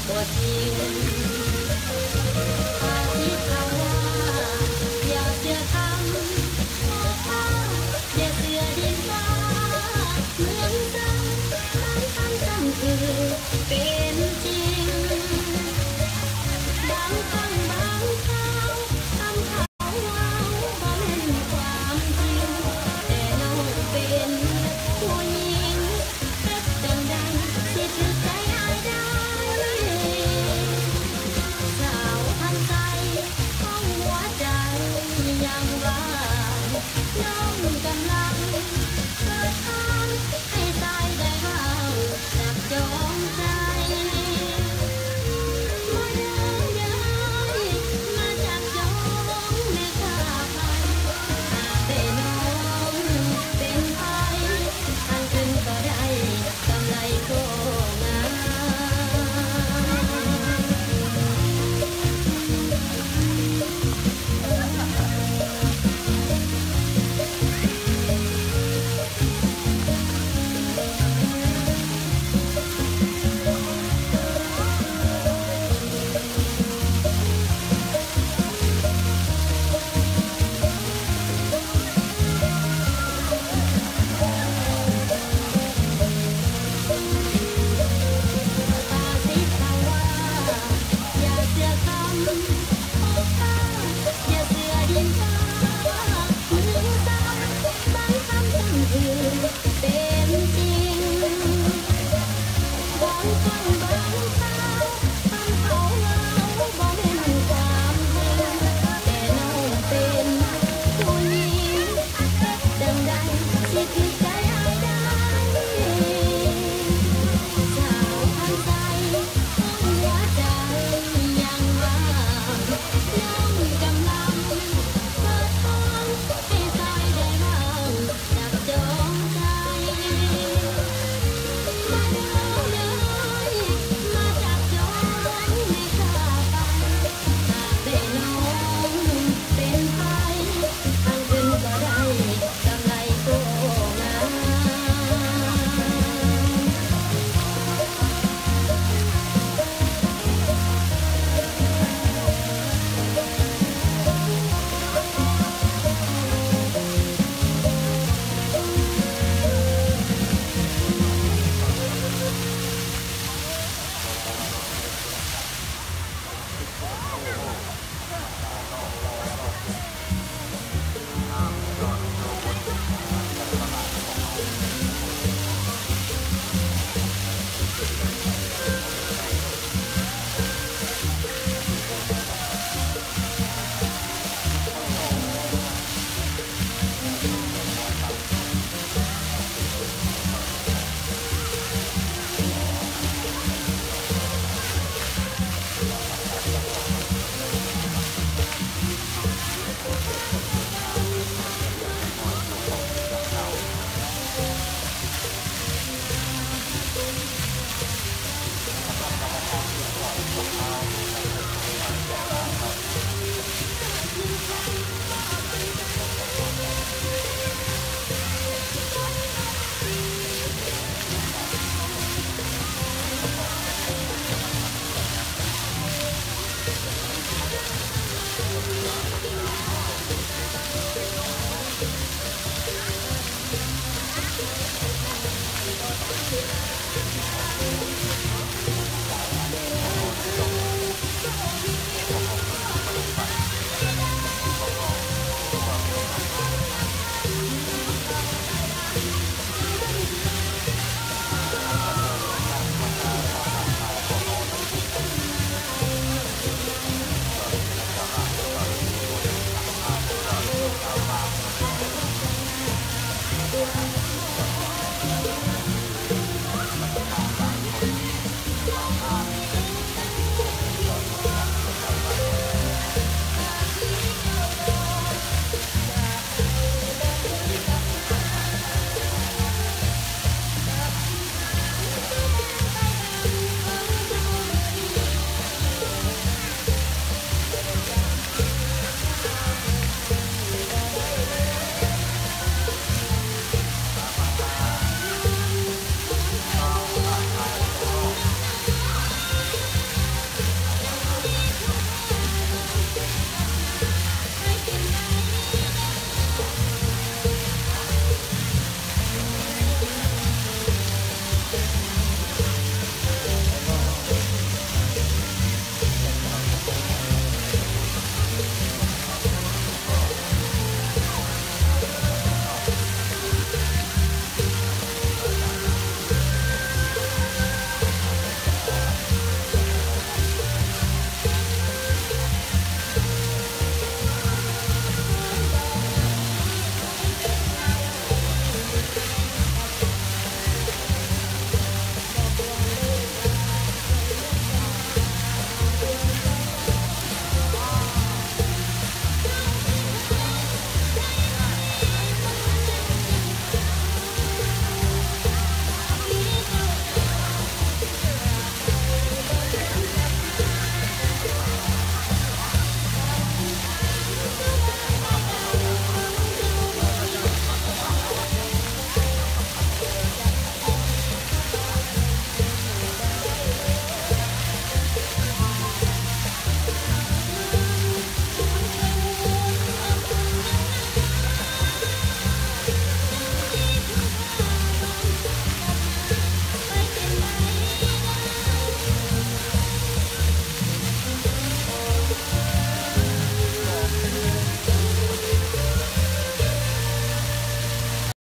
ตัวจริงอาทิตย์เขาว่าอย่าเชื่อคำอย่าเชื่อดินฟ้าเมืองจังบางคำซ้ำคือเป็นจริงบางครั้งบางคราวคำเขาว่าบ่แม่นความจริงแต่น้องเป็นผู้หญิงเฮ็ดจั่งใดสิถือใจอายได้ สาวพันใจของหัวใจยังว่างน้องกำลังเปิดทางให้ตายได้ห่างจับจองใจมาเด้อเด้อมาจับจองในข้าพันหากได้น้องเป็นไผทางขึ้นก็ได้กำไรก็งามตาสิเขาว่าอย่าเชื่อคำอย่าเชื่อดินฟ้ามือซ้ำบางคำซ้ำคือเป็นจริงบางครั้งบางคราวคำเขาเว้าบ่แม่นความจริงแต่น้องเป็นผู้หญิงเฮ็ดจั่งใดสิถือใจอายได้ สาวพันใจของหัวใจยังว่างน้องกำลังเปิดทางให้ตายได้ห่างจับจองใจมาเด้อเด้อมาจับจองในข้าพันหากได้น้องเป็นไผทางขึ้นก็ได้กำไรก็งาม Thank you.